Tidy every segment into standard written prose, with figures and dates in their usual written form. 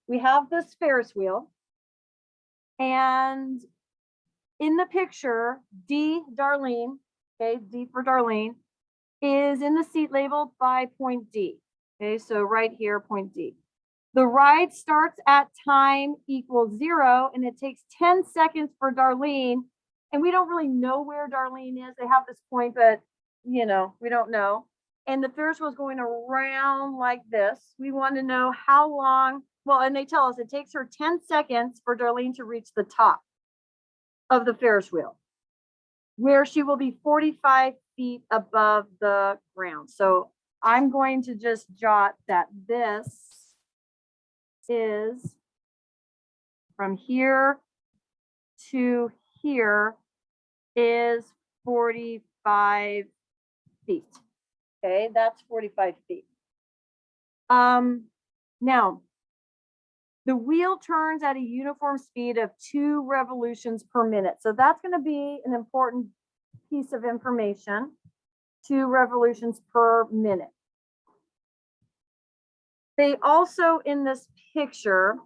We have this Ferris wheel, and in the picture, Darlene, okay, D for Darlene, is in the seat labeled by point D. Okay, so right here, point D. The ride starts at time equals 0, and it takes 10 seconds for Darlene. And we don't really know where Darlene is. They have this point, but we don't know. And the Ferris wheel is going around like this. We want to know how long. Well, and they tell us it takes her 10 seconds for Darlene to reach the top of the Ferris wheel, where she will be 45 feet above the ground. So I'm going to just jot that this is from here to here is 45 feet. Okay, that's 45 feet. Now, the wheel turns at a uniform speed of 2 revolutions per minute. So that's going to be an important piece of information, 2 revolutions per minute. They also, in this picture,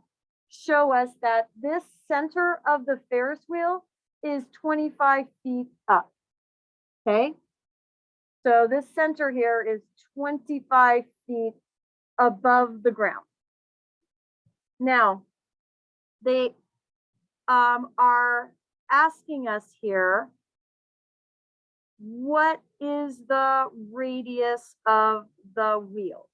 show us that this center of the Ferris wheel is 25 feet up. Okay, so this center here is 25 feet above the ground. Now, they are asking us here, what is the radius of the wheel?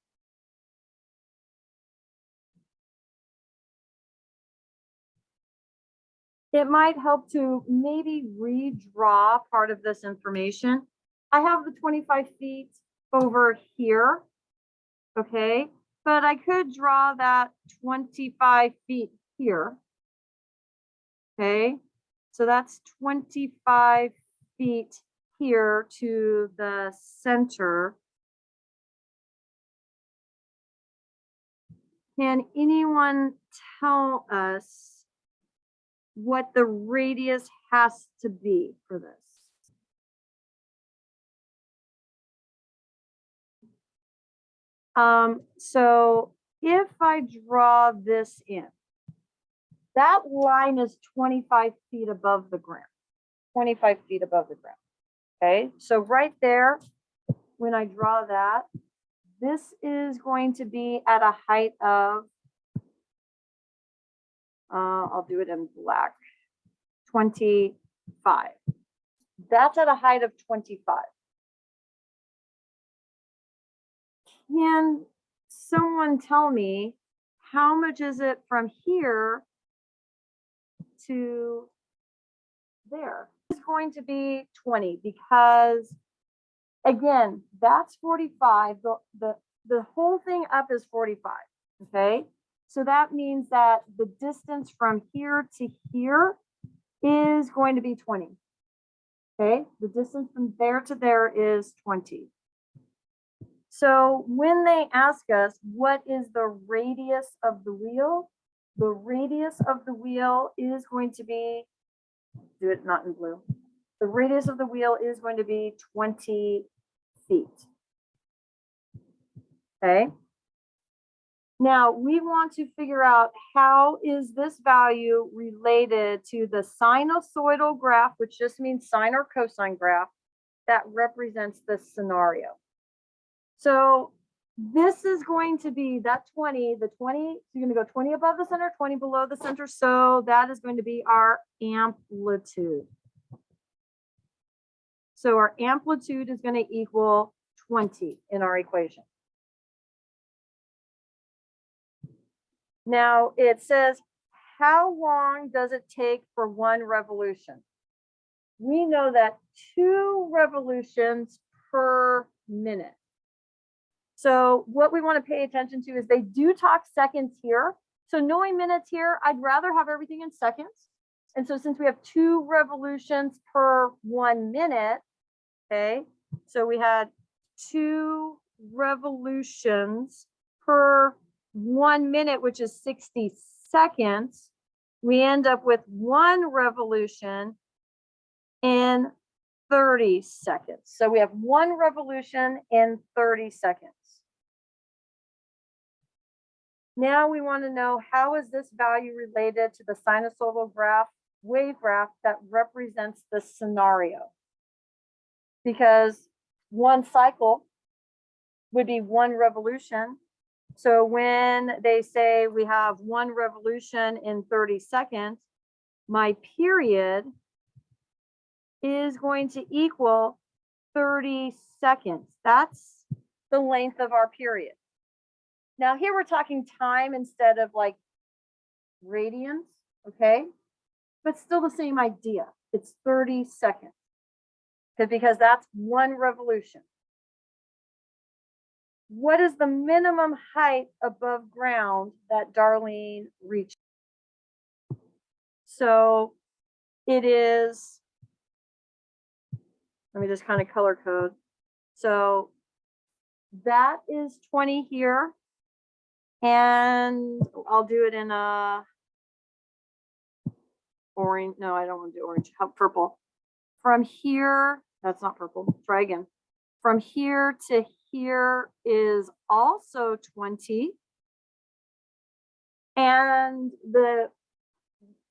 It might help to maybe redraw part of this information. I have the 25 feet over here, okay? But I could draw that 25 feet here, okay? So that's 25 feet here to the center. Can anyone tell us what the radius has to be for this? So if I draw this in, that line is 25 feet above the ground, 25 feet above the ground. Okay, so right there, when I draw that, this is going to be at a height of, I'll do it in black, 25. That's at a height of 25. Can someone tell me how much is it from here to there? It's going to be 20 because, again, that's 45. The whole thing up is 45, okay? So that means that the distance from here to here is going to be 20, okay? The distance from there to there is 20. So when they ask us, what is the radius of the wheel? The radius of the wheel is going to be, do it not in blue. The radius of the wheel is going to be 20 feet. Okay. Now we want to figure out how is this value related to the sinusoidal graph, which just means sine or cosine graph that represents this scenario. So this is going to be that 20, the 20, so you're going to go 20 above the center, 20 below the center. So that is going to be our amplitude. So our amplitude is going to equal 20 in our equation. Now it says, how long does it take for 1 revolution? We know that 2 revolutions per minute. So what we want to pay attention to is they do talk seconds here. So knowing minutes here, I'd rather have everything in seconds. And so since we have 2 revolutions per 1 minute, okay, so we had 2 revolutions per 1 minute, which is 60 seconds. We end up with 1 revolution in 30 seconds. So we have 1 revolution in 30 seconds. Now we want to know, how is this value related to the sinusoidal graph, wave graph that represents the scenario? Because one cycle would be one revolution. So when they say we have one revolution in 30 seconds, my period is going to equal 30 seconds. That's the length of our period. Now here we're talking time instead of like radians, okay? But still the same idea. It's 30 seconds because that's one revolution. What is the minimum height above ground that Darlene reached? So it is, let me just kind of color code. So that is 20 here. And I'll do it in a orange. No, I don't want to do orange. How purple. From here, that's not purple. Try again. From here to here is also 20. And the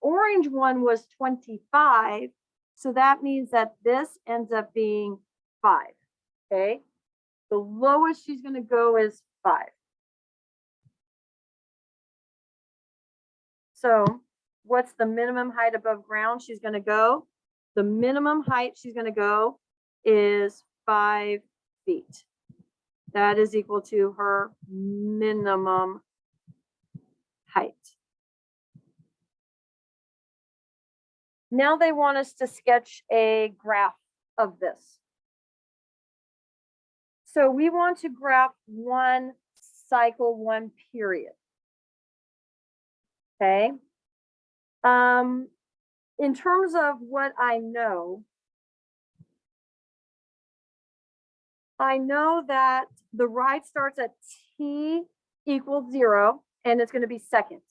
orange one was 25. So that means that this ends up being 5. Okay. The lowest she's going to go is 5. So what's the minimum height above ground she's going to go? The minimum height she's going to go is 5 feet. That is equal to her minimum height. Now they want us to sketch a graph of this. So we want to graph one cycle, one period. Okay. In terms of what I know that the ride starts at t equals 0, and it's going to be seconds.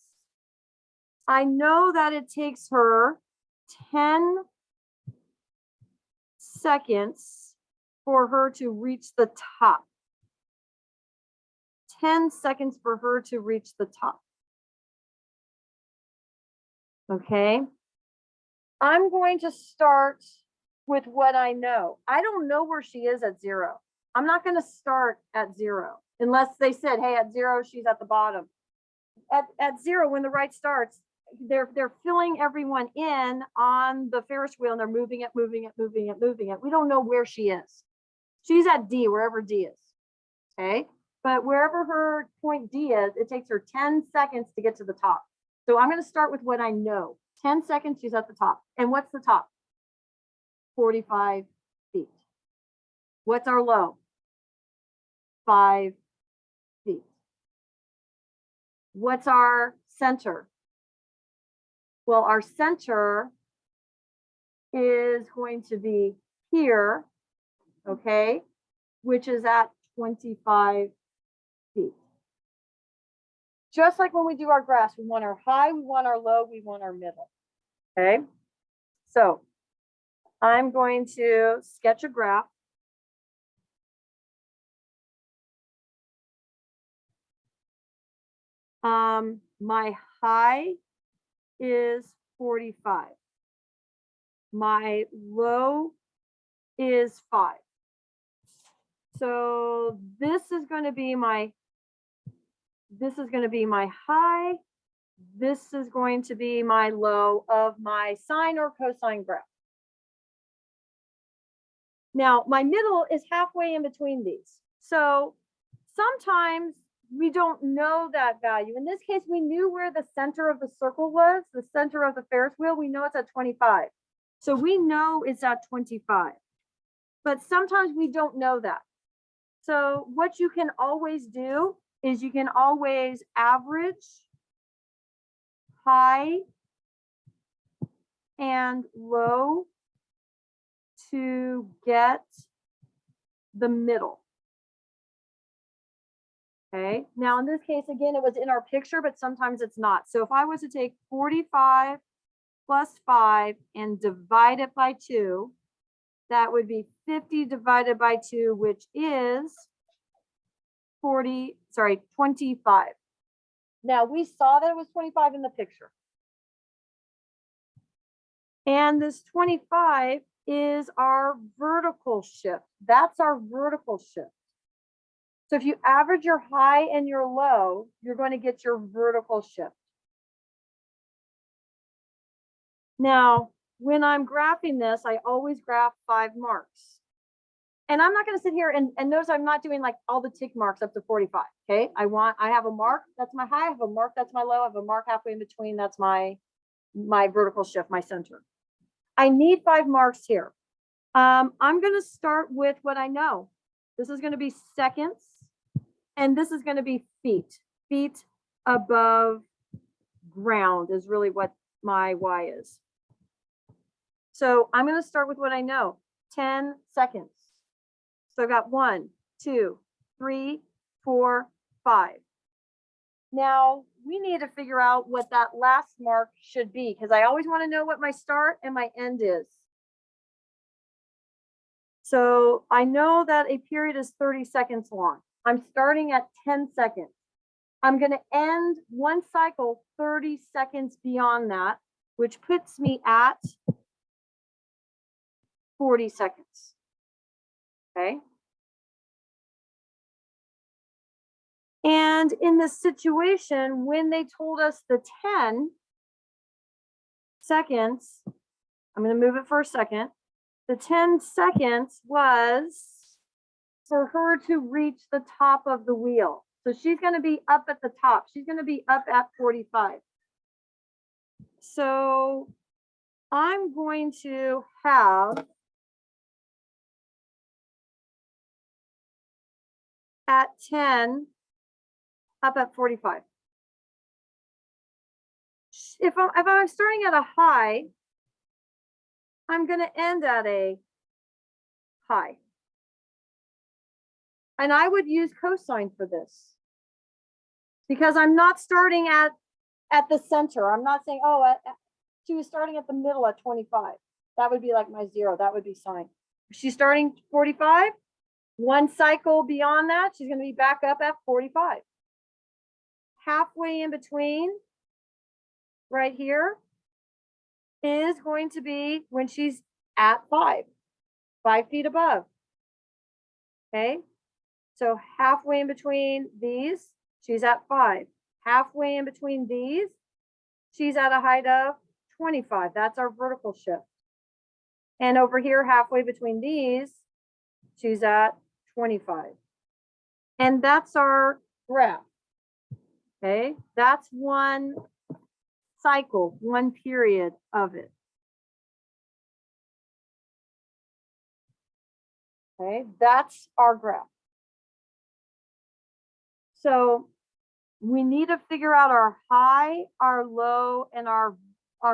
I know that it takes her 10 seconds for her to reach the top. 10 seconds for her to reach the top. Okay. I'm going to start with what I know. I don't know where she is at 0. I'm not going to start at 0 unless they said, hey, at 0, she's at the bottom. At 0, when the ride starts, they're filling everyone in on the Ferris wheel and they're moving it. We don't know where she is. She's at D, wherever D is. Okay. But wherever her point D is, it takes her 10 seconds to get to the top. So I'm going to start with what I know. 10 seconds, she's at the top. And what's the top? 45 feet. What's our low? 5 feet. What's our center? Well, our center is going to be here, okay, which is at 25 feet. Just like when we do our graphs, we want our high, we want our low, we want our middle, okay? So I'm going to sketch a graph. My high is 45. My low is 5. So this is going to be my high. This is going to be my low of my sine or cosine graph. Now, my middle is halfway in between these. So sometimes we don't know that value. In this case, we knew where the center of the circle was, the center of the Ferris wheel. We know it's at 25. So we know it's at 25. But sometimes we don't know that. So what you can always do is you can always average high and low to get the middle. Okay, now in this case, again, it was in our picture, but sometimes it's not. So if I was to take 45 plus 5 and divide it by 2, that would be 50 divided by 2, which is 25. Now we saw that it was 25 in the picture. And this 25 is our vertical shift. That's our vertical shift. So if you average your high and your low, you're going to get your vertical shift. Now, when I'm graphing this, I always graph 5 marks. And I'm not going to sit here and notice I'm not doing like all the tick marks up to 45. Okay. I have a mark, that's my high, I have a mark, that's my low, I have a mark halfway in between, that's my vertical shift, my center. I need 5 marks here. I'm going to start with what I know. This is going to be seconds, and this is going to be feet. Feet above ground is really what my Y is. So I'm going to start with what I know, 10 seconds. So I've got 1, 2, 3, 4, 5. Now we need to figure out what that last mark should be, because I always want to know what my start and my end is. So I know that a period is 30 seconds long. I'm starting at 10 seconds. I'm going to end one cycle 30 seconds beyond that, which puts me at 40 seconds. Okay. And in this situation, when they told us the 10 seconds, I'm going to move it for a second. The 10 seconds was for her to reach the top of the wheel. So she's going to be up at the top. She's going to be up at 45. So I'm going to have at 10 up at 45. If I'm starting at a high, I'm going to end at a high. And I would use cosine for this, because I'm not starting at the center. I'm not saying, oh, she was starting at the middle at 25. That would be like my 0. That would be sine. If she's starting 45, one cycle beyond that, she's going to be back up at 45. Halfway in between, right here, is going to be when she's at 5 feet above. Okay. So halfway in between these, she's at 5. Halfway in between these, she's at a height of 25. That's our vertical shift. And over here, halfway between these, she's at 25. And that's our graph. Okay, that's one cycle, one period of it. Okay, that's our graph. So we need to figure out our high, our low, and our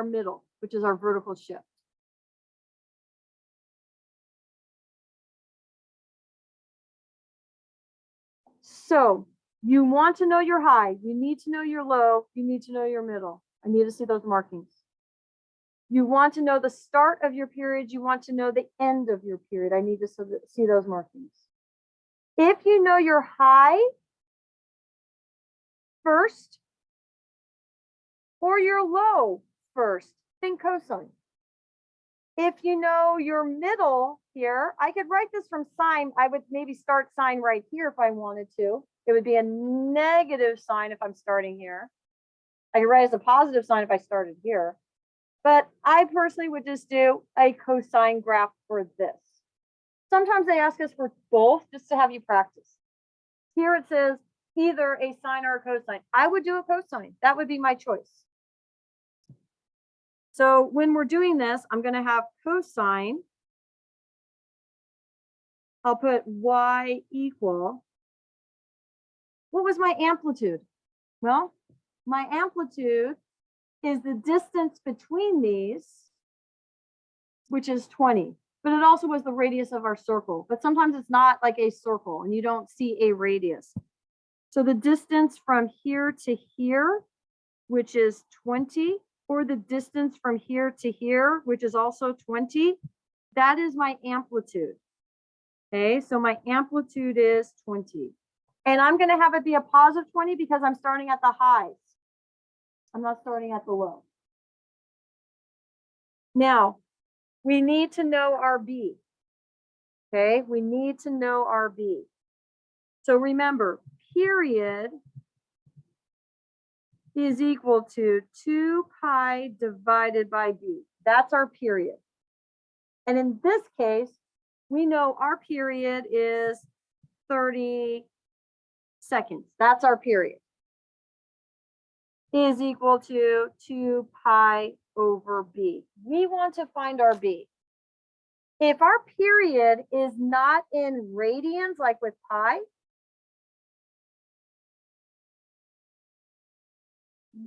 middle, which is our vertical shift. So you want to know your high, you need to know your low, you need to know your middle. I need to see those markings. You want to know the start of your period, you want to know the end of your period. I need to see those markings. If you know your high first or your low first, think cosine. If you know your middle here, I could write this from sine. I would maybe start sine right here if I wanted to. It would be a negative sign if I'm starting here. I could write as a positive sign if I started here. But I personally would just do a cosine graph for this. Sometimes they ask us for both just to have you practice. Here it says either a sine or a cosine. I would do a cosine. That would be my choice. So when we're doing this, I'm going to have cosine. I'll put y equal. What was my amplitude? Well, my amplitude is the distance between these, which is 20. But it also was the radius of our circle. But sometimes it's not like a circle and you don't see a radius. So the distance from here to here, which is 20, or the distance from here to here, which is also 20, that is my amplitude. Okay, so my amplitude is 20. And I'm going to have it be a positive 20 because I'm starting at the highs. I'm not starting at the low. Now, we need to know our B. Okay, we need to know our B. So remember, period is equal to 2 pi divided by B. That's our period. And in this case, we know our period is 30 seconds. That's our period. Is equal to 2 pi over B. We want to find our B. If our period is not in radians, like with pi,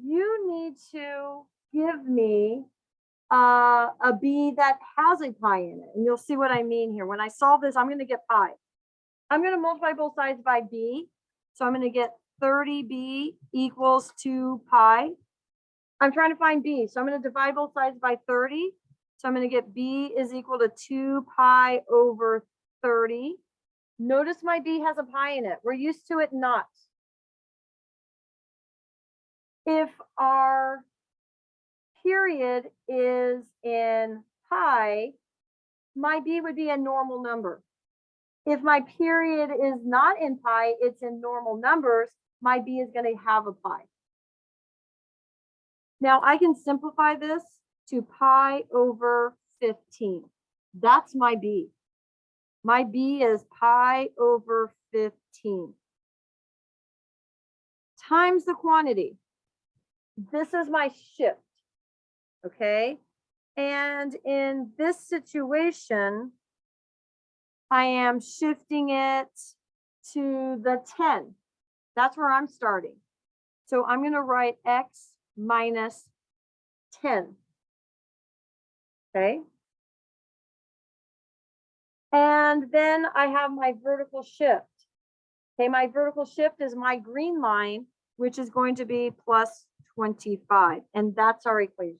you need to give me a B that has a pi in it. And you'll see what I mean here. When I solve this, I'm going to get pi. I'm going to multiply both sides by B. So I'm going to get 30B equals 2 pi. I'm trying to find B. So I'm going to divide both sides by 30. So I'm going to get B is equal to 2 pi over 30. Notice my B has a pi in it. We're used to it not. If our period is in pi, my B would be a normal number. If my period is not in pi, it's in normal numbers, my B is going to have a pi. Now I can simplify this to pi over 15. That's my B. My B is pi over 15 times the quantity. This is my shift, okay? And in this situation, I am shifting it to the 10. That's where I'm starting. So I'm going to write x minus 10. Okay. And then I have my vertical shift. Okay, my vertical shift is my green line, which is going to be plus 25. And that's our equation.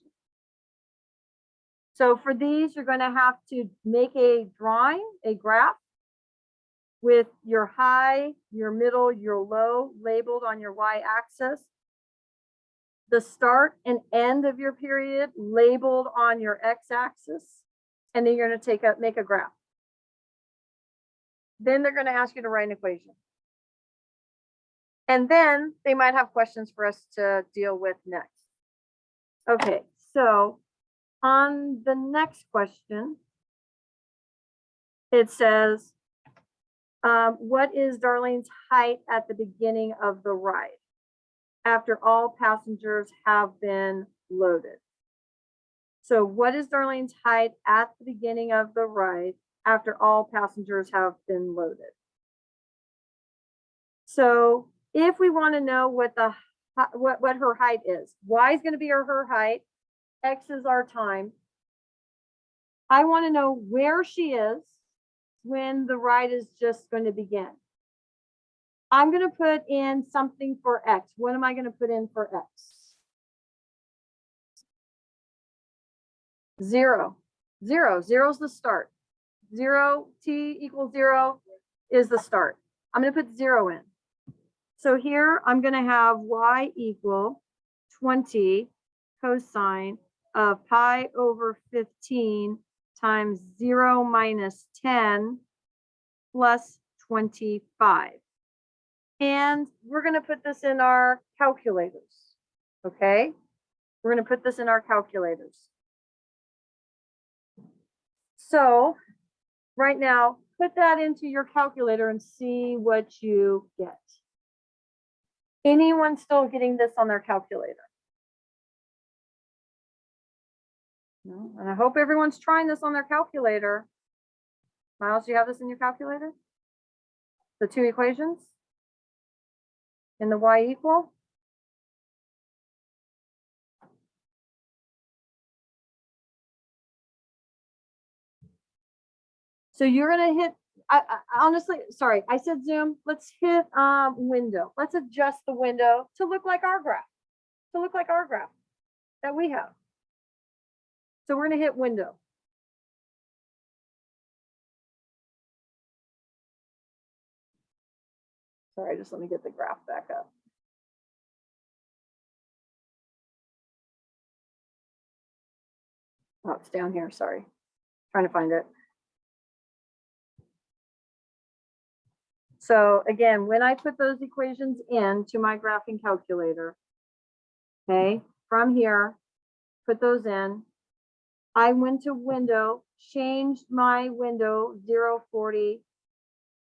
So for these, you're going to have to make a drawing, a graph with your high, your middle, your low labeled on your y-axis. The start and end of your period labeled on your x-axis. And then you're going to make a graph. Then they're going to ask you to write an equation. And then they might have questions for us to deal with next. Okay, so on the next question, it says, what is Darlene's height at the beginning of the ride after all passengers have been loaded? So what is Darlene's height at the beginning of the ride after all passengers have been loaded? So if we want to know what her height is, y is going to be her height, x is our time. I want to know where she is when the ride is just going to begin. I'm going to put in something for x. What am I going to put in for x? 0. 0. 0 is the start. 0, t equals 0 is the start. I'm going to put 0 in. So here I'm going to have y equal 20 cosine of pi over 15 times 0 minus 10 plus 25. And we're going to put this in our calculators. Okay? We're going to put this in our calculators. So right now, put that into your calculator and see what you get. Anyone still getting this on their calculator? No? And I hope everyone's trying this on their calculator. Miles, do you have this in your calculator? The two equations? In the y equal? So you're going to hit, I honestly, sorry, I said Zoom. Let's hit window. Let's adjust the window to look like our graph, that we have. So we're going to hit window. Sorry, just let me get the graph back up. Oh, it's down here, sorry. Trying to find it. So again, when I put those equations into my graphing calculator, okay, from here, put those in. I went to window, changed my window 0, 40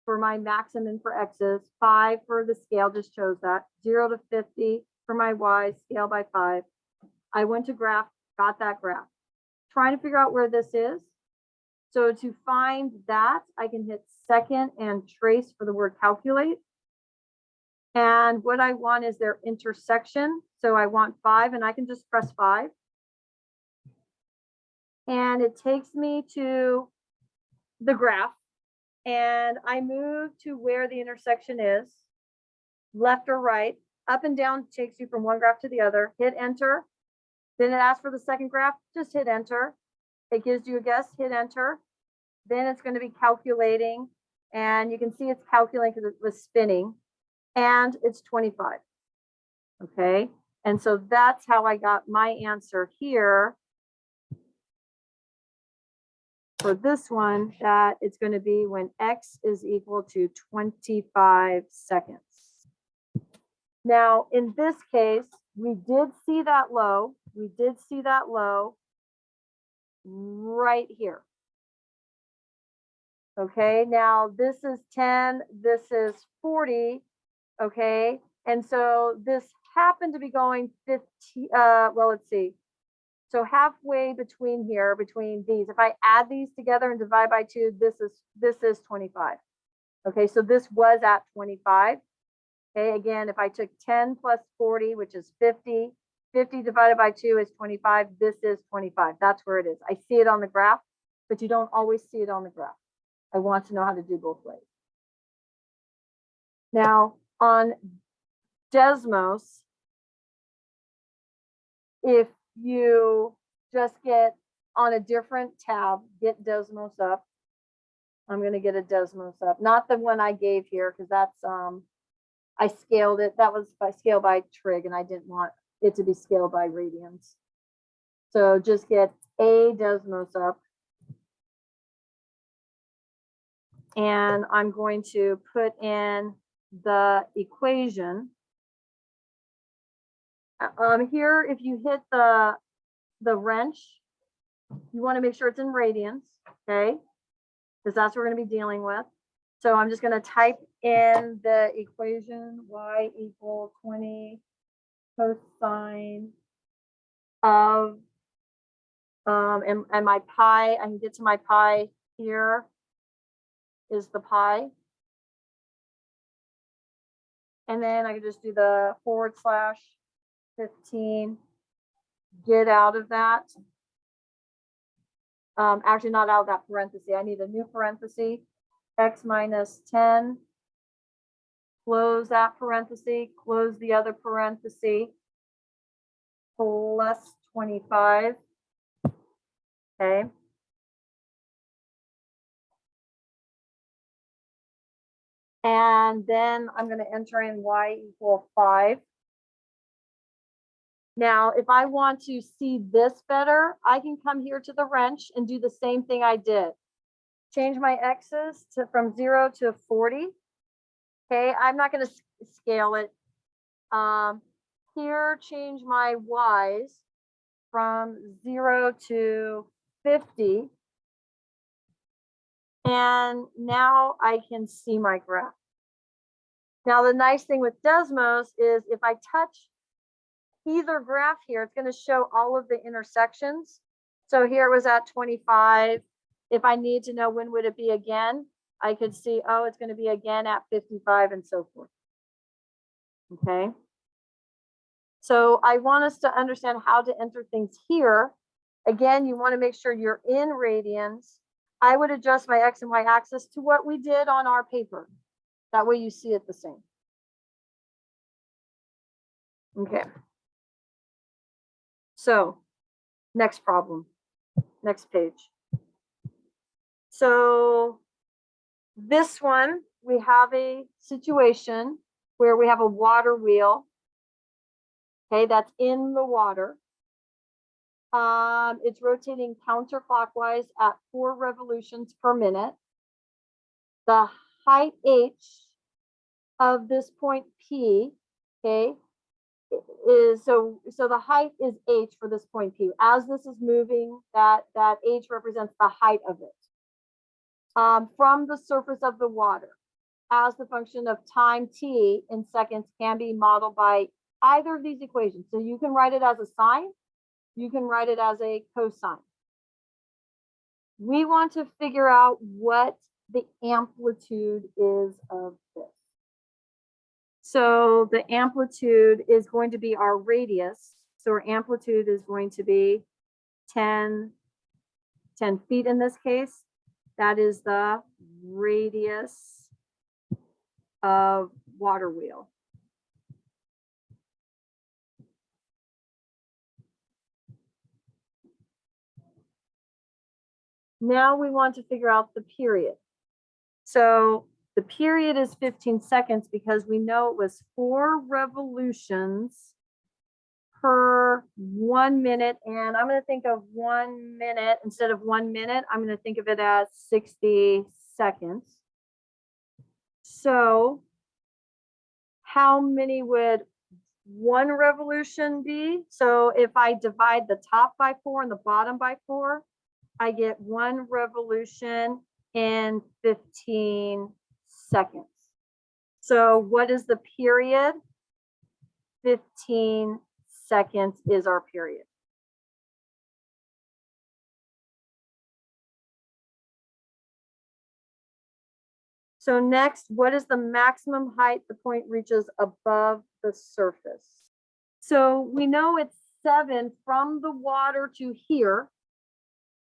for my max and min for x's, 5 for the scale, just chose that, 0 to 50 for my y, scale by 5. I went to graph, got that graph. Trying to figure out where this is. So to find that, I can hit second and trace for the word calculate. And what I want is their intersection. So I want 5, and I can just press 5. And it takes me to the graph. And I move to where the intersection is, left or right. Up and down takes you from one graph to the other. Hit enter. Then it asks for the second graph. Just hit enter. It gives you a guess. Hit enter. Then it's going to be calculating. And you can see it's calculating because it was spinning. And it's 25. Okay. And so that's how I got my answer here. For this one, that it's going to be when x is equal to 25 seconds. Now, in this case, we did see that low. We did see that low right here. Okay, now this is 10, this is 40. Okay, and so this happened to be going 50. Well, let's see. So halfway between here, between these, if I add these together and divide by 2, this is 25. Okay, so this was at 25. Okay, again, if I took 10 plus 40, which is 50, 50 divided by 2 is 25. This is 25. That's where it is. I see it on the graph, but you don't always see it on the graph. I want to know how to do both ways. Now, on Desmos, if you just get on a different tab, get Desmos up. I'm going to get a Desmos up, not the one I gave here, because that's I scaled it. That was by scale by trig, and I didn't want it to be scaled by radians. So just get a Desmos up. And I'm going to put in the equation. Here, if you hit the wrench, you want to make sure it's in radians, okay? Because that's what we're going to be dealing with. So I'm just going to type in the equation y equal 20 cosine of, and my pi, I can get to my pi here is the pi. And then I can just do the /15, get out of that. Actually not out of that parenthesis. I need a new parenthesis, x minus 10, close that parenthesis, close the other parenthesis, plus 25, okay. And then I'm going to enter in y equal 5. Now, if I want to see this better, I can come here to the wrench and do the same thing I did. Change my x's from 0 to 40. Okay, I'm not going to scale it. Here, change my y's from 0 to 50. And now I can see my graph. Now, the nice thing with Desmos is if I touch either graph here, it's going to show all of the intersections. So here it was at 25. If I need to know when would it be again, I could see, oh, it's going to be again at 55 and so forth. Okay. So I want us to understand how to enter things here. Again, you want to make sure you're in radians. I would adjust my X and Y axis to what we did on our paper. That way you see it the same. Okay. So next problem, next page. So this one, we have a situation where we have a water wheel, okay, that's in the water. It's rotating counterclockwise at 4 revolutions per minute. The height h of this point P, okay, is so the height is h for this point P. As this is moving, that h represents the height of it from the surface of the water as the function of time t in seconds can be modeled by either of these equations. So you can write it as a sine, you can write it as a cosine. We want to figure out what the amplitude is of this. So the amplitude is going to be our radius. So our amplitude is going to be 10 feet in this case. That is the radius of water wheel. Now we want to figure out the period. So the period is 15 seconds because we know it was 4 revolutions per 1 minute. And I'm going to think of 1 minute instead of 1 minute. I'm going to think of it as 60 seconds. So how many would 1 revolution be? So if I divide the top by 4 and the bottom by 4, I get 1 revolution in 15 seconds. So what is the period? 15 seconds is our period. So next, what is the maximum height the point reaches above the surface? So we know it's 7 from the water to here.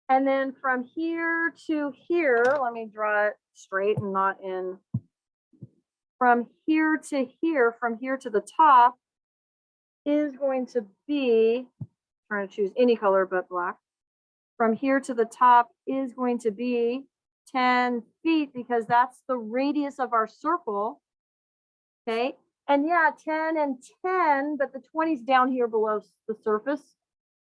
And then from here to here, let me draw it straight and not in. From here to here, from here to the top is going to be, I'm trying to choose any color but black. From here to the top is going to be 10 feet because that's the radius of our circle. Okay. And yeah, 10 and 10, but the 20 is down here below the surface.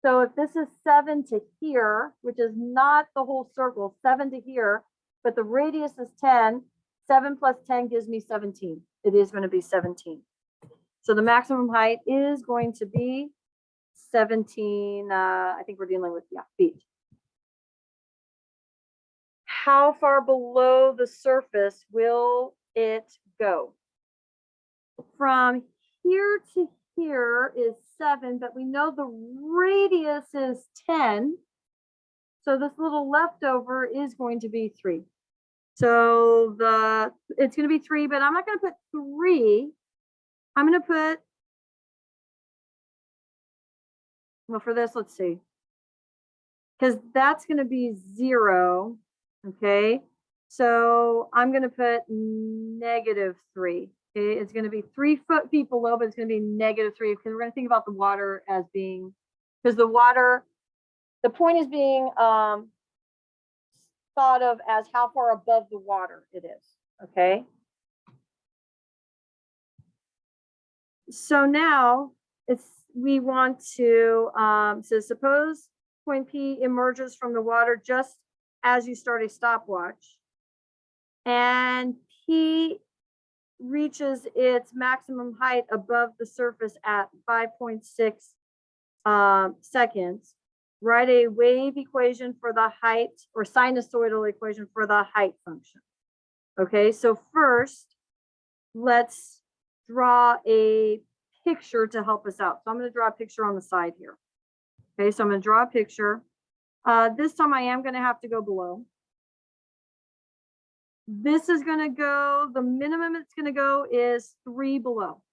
So if this is 7 to here, which is not the whole circle, 7 to here, but the radius is 10, 7 plus 10 gives me 17. It is going to be 17. So the maximum height is going to be 17, I think we're dealing with, yeah, feet. How far below the surface will it go? From here to here is 7, but we know the radius is 10. So this little leftover is going to be 3. So it's going to be 3, but I'm not going to put 3. I'm going to put, well, for this, let's see, because that's going to be 0. Okay. So I'm going to put -3. Okay. It's going to be 3 feet below, but it's going to be -3 because we're going to think about the water as being, because the water, the point is being thought of as how far above the water it is. Okay. So now we want to, so suppose point P emerges from the water just as you start a stopwatch and P reaches its maximum height above the surface at 5.6 seconds. Write a wave equation for the height, or sinusoidal equation for the height function. Okay, so first, let's draw a picture to help us out. So I'm going to draw a picture on the side here. Okay, so I'm going to draw a picture. This time I am going to have to go below. This is going to go, the minimum it's going to go is 3 below.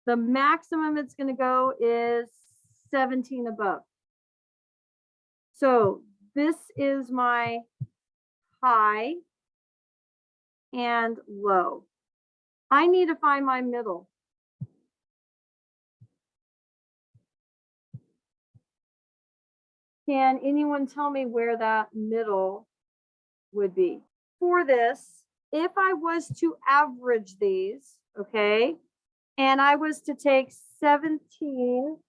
The maximum it's going to go is 17 above. So this is my high and low. I need to find my middle. Can anyone tell me where that middle would be? For this, if I was to average these, okay, and I was to take 17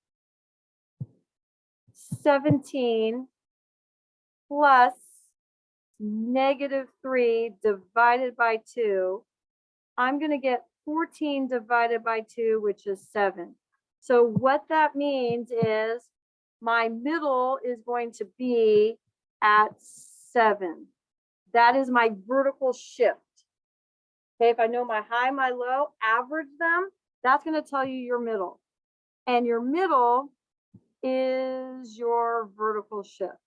plus -3 divided by 2, I'm going to get 14 divided by 2, which is 7. So what that means is my middle is going to be at 7. That is my vertical shift. Okay, if I know my high, my low, average them, that's going to tell you your middle. And your middle is your vertical shift.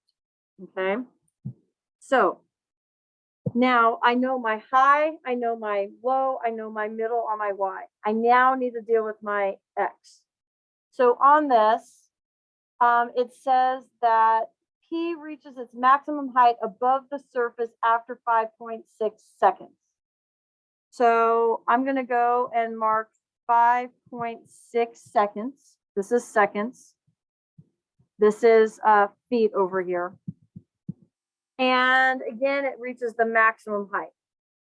Okay, so now I know my high, I know my low, I know my middle on my Y. I now need to deal with my X. So on this, it says that P reaches its maximum height above the surface after 5.6 seconds. So I'm going to go and mark 5.6 seconds. This is seconds. This is feet over here. And again, it reaches the maximum height.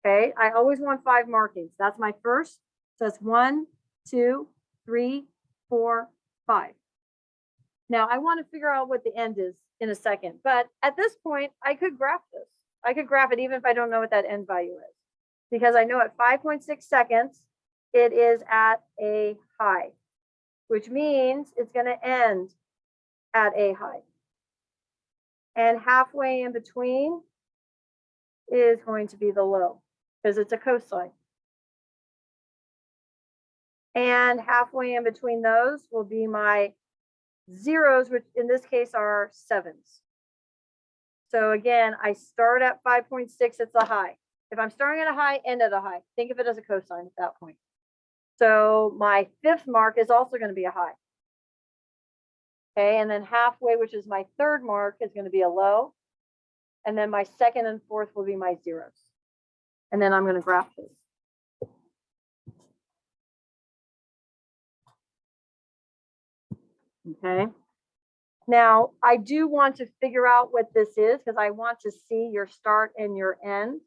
Okay, I always want 5 markings. That's my first. So it's 1, 2, 3, 4, 5. Now I want to figure out what the end is in a second, but at this point, I could graph this. I could graph it even if I don't know what that end value is, because I know at 5.6 seconds, it is at a high, which means it's going to end at a high. And halfway in between is going to be the low, because it's a cosine. And halfway in between those will be my zeros, which in this case are 7s. So again, I start at 5.6, it's a high. If I'm starting at a high, end at a high. Think of it as a cosine at that point. So my 5th mark is also going to be a high. Okay, and then halfway, which is my 3rd mark, is going to be a low. And then my 2nd and 4th will be my zeros. And then I'm going to graph this. Okay. Now, I do want to figure out what this is because I want to see your start and your end.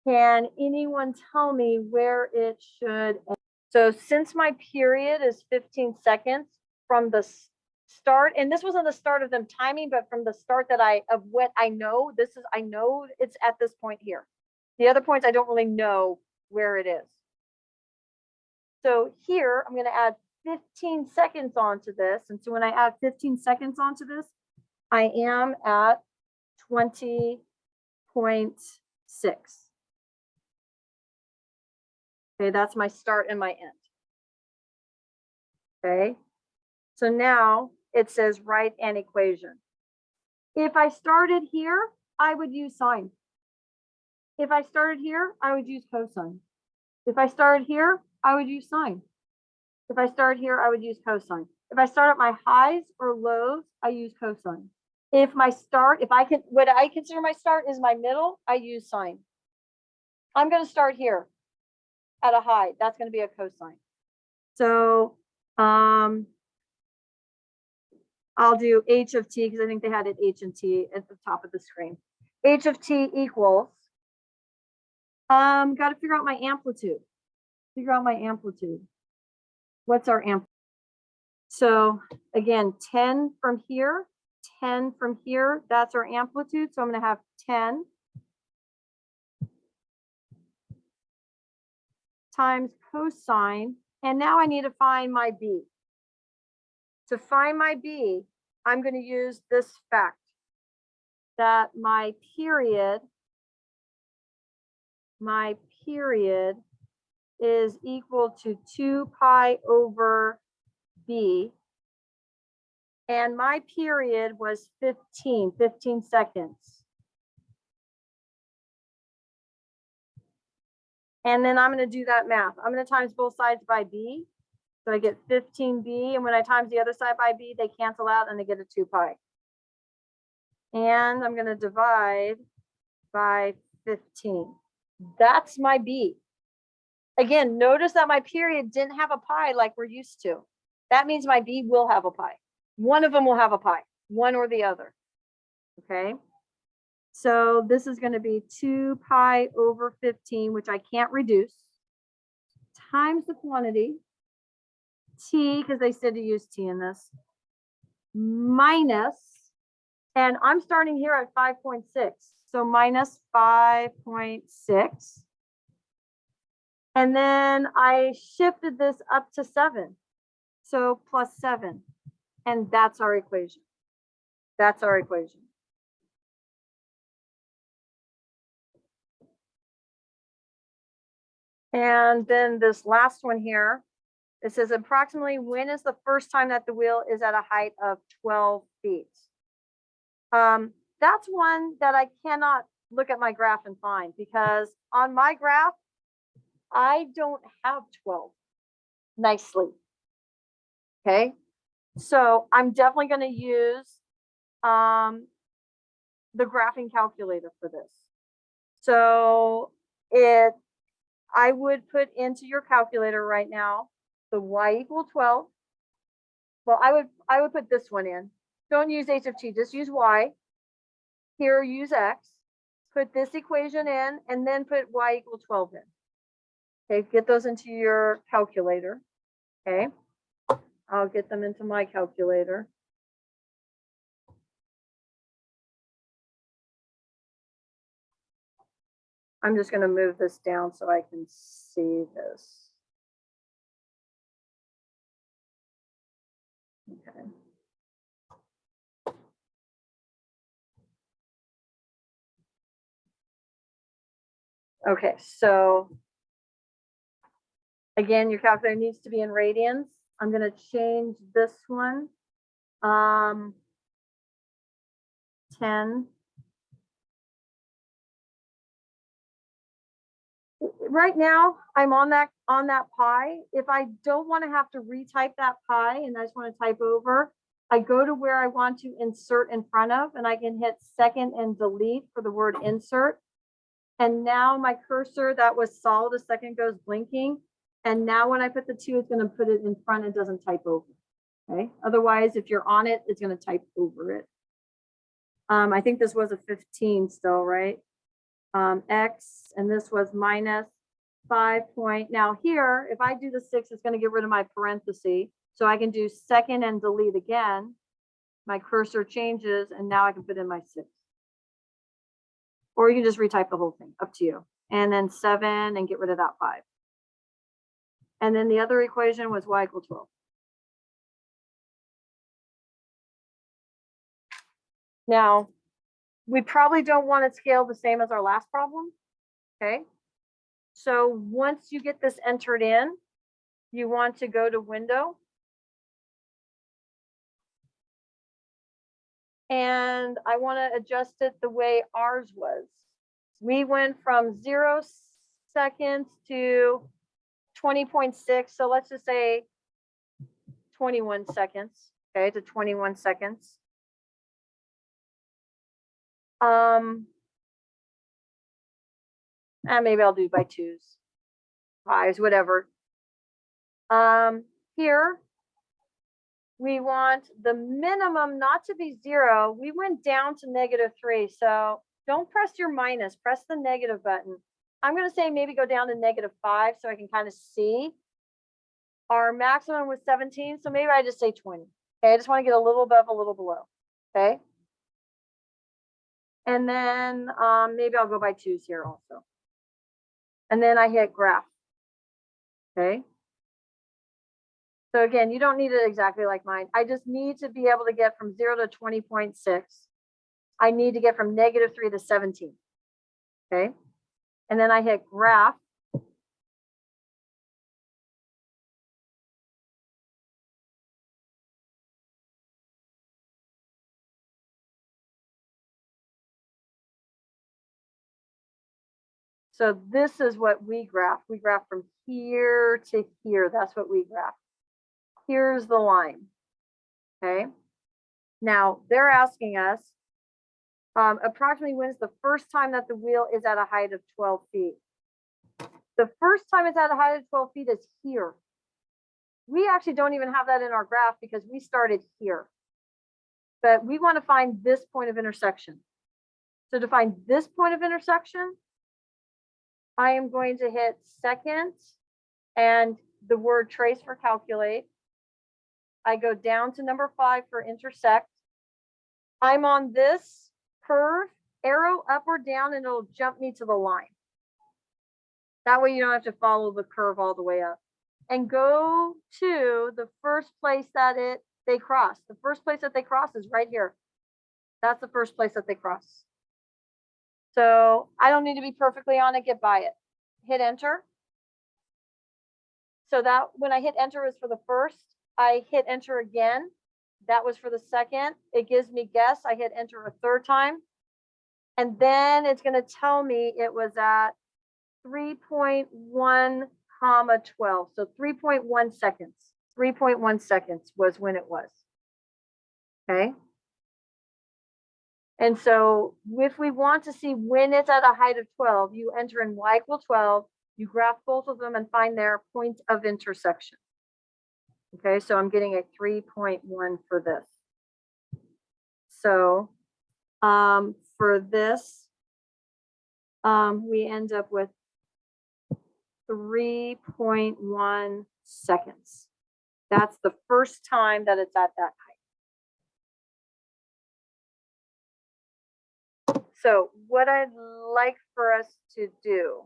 Can anyone tell me where it should end? So since my period is 15 seconds from the start, and this wasn't the start of them timing, but from the start that of what I know, I know it's at this point here. The other points, I don't really know where it is. So here, I'm going to add 15 seconds onto this. And so when I add 15 seconds onto this, I am at 20.6. Okay, that's my start and my end. Okay, so now it says write an equation. If I started here, I would use sine. If I started here, I would use cosine. If I started here, I would use sine. If I start here, I would use cosine. If I start at my highs or lows, I use cosine. If what I consider my start is my middle, I use sine. I'm going to start here at a high. That's going to be a cosine. So I'll do h of t because I think they had it h and t at the top of the screen. H of t equals, got to figure out my amplitude. Figure out my amplitude. What's our amplitude? So again, 10 from here, 10 from here, that's our amplitude. So I'm going to have 10 times cosine. And now I need to find my b. To find my b, I'm going to use this fact that my period is equal to 2 pi over b. And my period was 15 seconds. And then I'm going to do that math. I'm going to times both sides by b. So I get 15b. And when I times the other side by b, they cancel out and I get a 2 pi. And I'm going to divide by 15. That's my b. Again, notice that my period didn't have a pi like we're used to. That means my b will have a pi. One of them will have a pi, one or the other. Okay. So this is going to be 2 pi over 15, which I can't reduce, times the quantity, t, because they said to use t in this, minus, and I'm starting here at 5.6. So minus 5.6. And then I shifted this up to 7. So plus 7. And that's our equation. That's our equation. And then this last one here, it says approximately when is the first time that the wheel is at a height of 12 feet? That's one that I cannot look at my graph and find, because on my graph, I don't have 12 nicely. Okay, so I'm definitely going to use the graphing calculator for this. So I would put into your calculator right now the y equal 12. Well, I would put this one in. Don't use h of t, just use y. Here, use x. Put this equation in, and then put y equal 12 in. Okay, get those into your calculator. Okay, I'll get them into my calculator. I'm just going to move this down so I can see this. Okay. Okay, so again, your calculator needs to be in radians. I'm going to change this one. 10. Right now, I'm on that pi. If I don't want to have to retype that pi and I just want to type over, I go to where I want to insert in front of, and I can hit second and delete for the word insert. And now my cursor that was solid a second goes blinking. And now when I put the 2, it's going to put it in front and doesn't type over. Okay. Otherwise, if you're on it, it's going to type over it. I think this was a 15 still, right? X, and this was minus 5 point. Now here, if I do the 6, it's going to get rid of my parenthesis. So I can do second and delete again. My cursor changes, and now I can put in my 6. Or you can just retype the whole thing, up to you. And then 7 and get rid of that 5. And then the other equation was y equal 12. Now, we probably don't want to scale the same as our last problem. Okay. So once you get this entered in, you want to go to window. And I want to adjust it the way ours was. We went from 0 seconds to 20.6. So let's just say 21 seconds. Okay, to 21 seconds. And maybe I'll do by 2s, 5s, whatever. Here, we want the minimum not to be 0. We went down to -3. So don't press your minus, press the negative button. I'm going to say maybe go down to -5 so I can kind of see. Our maximum was 17. So maybe I just say 20. Okay, I just want to get a little above, a little below. Okay. And then maybe I'll go by 2s here also. And then I hit graph. Okay. So again, you don't need it exactly like mine. I just need to be able to get from 0 to 20.6. I need to get from -3 to 17. Okay. And then I hit graph. So this is what we graph. We graph from here to here. That's what we graph. Here's the line. Okay. Now they're asking us approximately when's the first time that the wheel is at a height of 12 feet. The first time it's at a height of 12 feet is here. We actually don't even have that in our graph because we started here. But we want to find this point of intersection. So to find this point of intersection, I am going to hit second and the word trace for calculate. I go down to number 5 for intersect. I'm on this curve, arrow up or down, and it'll jump me to the line. That way you don't have to follow the curve all the way up. And go to the first place that they cross. The first place that they cross is right here. That's the first place that they cross. So I don't need to be perfectly on it, get by it. Hit enter. So that when I hit enter is for the first, I hit enter again. That was for the second. It gives me guess. I hit enter a third time. And then it's going to tell me it was at 3.1, 12. So 3.1 seconds. 3.1 seconds was when it was. Okay. And so if we want to see when it's at a height of 12, you enter in y equal 12, you graph both of them and find their point of intersection. Okay, so I'm getting a 3.1 for this. So for this, we end up with 3.1 seconds. That's the first time that it's at that height. So what I'd like for us to do